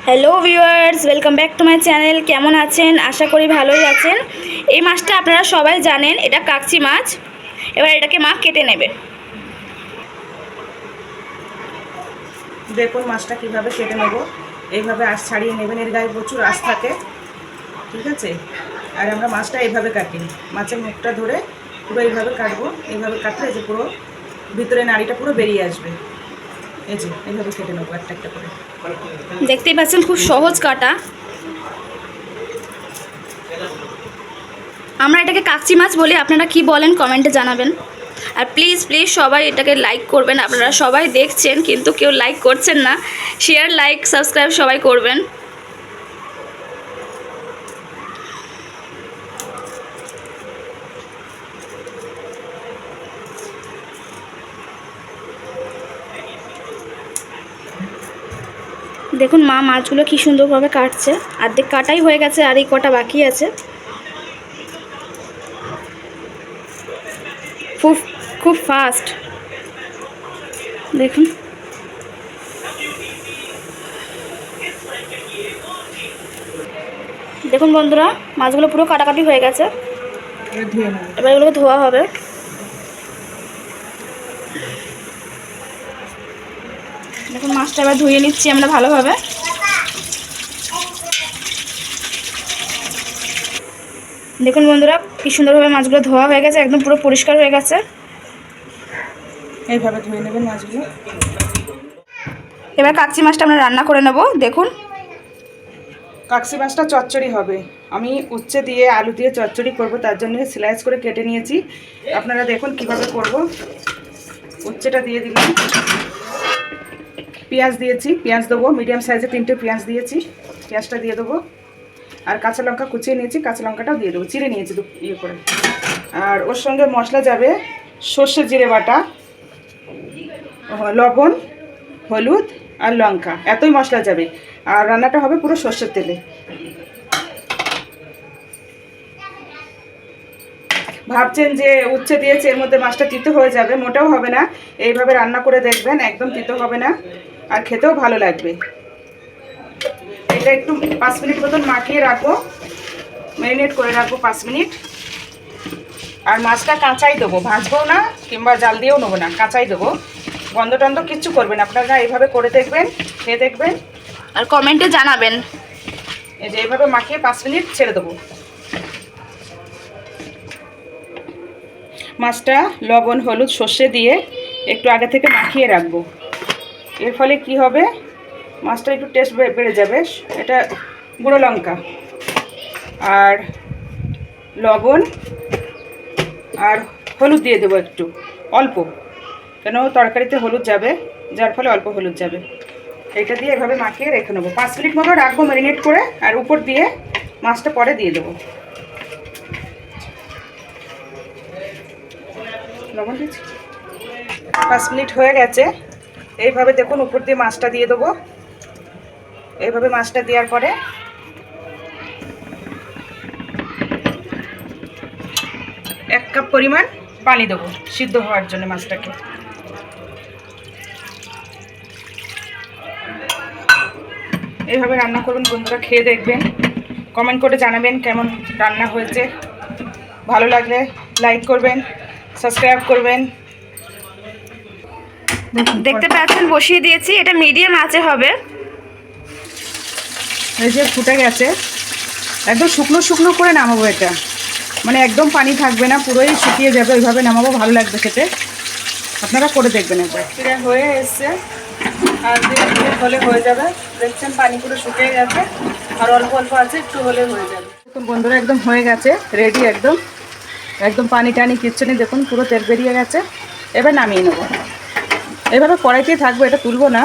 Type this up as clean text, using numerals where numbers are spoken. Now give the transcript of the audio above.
Hello viewers, welcome back to my channel. কেমন আছেন? আশা করি ভালোই আছেন। এই মাছটা আপনারা সবাই জানেন, এটা কাকচি মাছ। এবার এটাকে মা কেটে নেবে। দেখুন মাছটা কীভাবে কেটে নেব। এইভাবে আঁশ ছাড়িয়ে নেবেন, এর গায়ে প্রচুর আঁশ থাকে, ঠিক আছে। আর আমরা মাছটা এইভাবে কাটি, মাছের মুখটা ধরে পুরো এইভাবে কাটবো। এইভাবে কাটলে এই যে পুরো ভিতরে নাড়িটা পুরো বেরিয়ে আসবে। এই যে এইভাবে কেটে নেবো একটা একটা করে। দেখতেই পাচ্ছেন খুব সহজ কাটা। আমরা এটাকে কাকচি মাছ বলি, আপনারা কি বলেন কমেন্টে জানাবেন। আর প্লিজ প্লিজ সবাই এটাকে লাইক করবেন। আপনারা সবাই দেখছেন কিন্তু কেউ লাইক করছেন না। শেয়ার, লাইক, সাবস্ক্রাইব সবাই করবেন। দেখুন মা মাছগুলো কি সুন্দরভাবে কাটছে। অর্ধেক কাটাই হয়ে গেছে, আর এই কটা বাকি আছে। খুব খুব ফাস্ট দেখুন। দেখুন বন্ধুরা, মাছগুলো পুরো কাটাকাটি হয়ে গেছে। এবার এগুলোকে ধোয়া হবে। দেখুন মাছটা এবার ধুয়ে নিচ্ছি আমরা ভালোভাবে। দেখুন বন্ধুরা, কি সুন্দরভাবে মাছগুলো ধোয়া হয়ে গেছে, একদম পুরো পরিষ্কার হয়ে গেছে। এইভাবে ধুয়ে নেবেন মাছগুলো। এবার কাকচি মাছটা আমরা রান্না করে নেব। দেখুন কাকচি মাছটা চচ্চড়ি হবে। আমি উচ্ছে দিয়ে আলু দিয়ে চচ্চড়ি করব, তার জন্য স্লাইস করে কেটে নিয়েছি। আপনারা দেখুন কিভাবে করব। উচ্ছেটা দিয়ে দিলাম, পেঁয়াজ দিয়েছি, পেঁয়াজ দেবো মিডিয়াম সাইজে 3টে পেঁয়াজ দিয়েছি, পেঁয়াজটা দিয়ে দেবো। আর কাঁচা লঙ্কা কুচিয়ে নিয়েছি, কাঁচা লঙ্কাটাও দিয়ে দেবো, চিড়ে নিয়েছি ইয়ে করে। আর ওর সঙ্গে মশলা যাবে সর্ষে জিরে বাটা, লবণ, হলুদ আর লঙ্কা, এতই মশলা যাবে। আর রান্নাটা হবে পুরো সর্ষের তেলে। ভাবছেন যে উচ্ছে দিয়েছে এর মধ্যে মাছটা তিতো হয়ে যাবে, মোটেও হবে না। এইভাবে রান্না করে দেখবেন, একদম তিতো হবে না, আর খেতেও ভালো লাগবে। এটা একটু 5 মিনিট মতন মাখিয়ে রাখবো, ম্যারিনেট করে রাখবো 5 মিনিট। আর মাছটা কাঁচাই দেবো, ভাজবো না কিংবা জাল দিয়েও নেবো না, কাঁচাই দেবো। গন্ধ টন্ধ কিচ্ছু করবেন, আপনারা এইভাবে করে দেখবেন, খেয়ে দেখবেন আর কমেন্টে জানাবেন। এই যে এইভাবে মাখিয়ে 5 মিনিট ছেড়ে দেবো। মাছটা লবণ, হলুদ, সর্ষে দিয়ে একটু আগে থেকে মাখিয়ে রাখবো। এর ফলে কি হবে, মাছটা একটু টেস্ট বেড়ে যাবে। এটা গুঁড়ো লঙ্কা আর লবণ আর হলুদ দিয়ে দেবো একটু অল্প, কেন তরকারিতে হলুদ যাবে, যার ফলে অল্প হলুদ যাবে। এটা দিয়ে এভাবে মাখিয়ে রেখে নেবো, 5 মিনিট মতো রাখবো ম্যারিনেট করে। আর উপর দিয়ে মাছটা পরে দিয়ে দেবো। লবণ দিচ্ছি। 5 মিনিট হয়ে গেছে। এইভাবে দেখুন উপর দিয়ে মাছটা দিয়ে দেবো। এইভাবে মাছটা দেওয়ার পরে 1 কাপ পরিমাণ পানি দেবো সিদ্ধ হওয়ার জন্য মাছটাকে। এইভাবে রান্না করুন বন্ধুরা, খেয়ে দেখবেন, কমেন্ট করে জানাবেন কেমন রান্না হয়েছে। ভালো লাগলে লাইক করবেন, সাবস্ক্রাইব করবেন। দেখতে পাচ্ছেন বসিয়ে দিয়েছি, এটা মিডিয়াম আঁচে হবে। এই যে ফুটে গেছে, একদম শুকনো শুকনো করে নামাবো এটা, মানে একদম পানি থাকবে না, পুরোই শুকিয়ে যাবে। ওইভাবে নামাবো, ভালো লাগবে খেতে। আপনারা করে দেখবেন একবার। ফিরে হয়ে এসছে, আর 2 মিনিট হলে হয়ে যাবে। দেখছেন পানি পুরো শুকিয়ে গেছে, আর অল্প অল্প আছে, একটু হলে হয়ে যাবে। দেখুন বন্ধুরা, একদম হয়ে গেছে, রেডি। একদম একদম পানি টানি কিচ্ছু নেই, দেখুন পুরো তেল বেরিয়ে গেছে। এবার নামিয়ে নেবো। এভাবে কড়াইতেই থাকবো, এটা তুলবো না।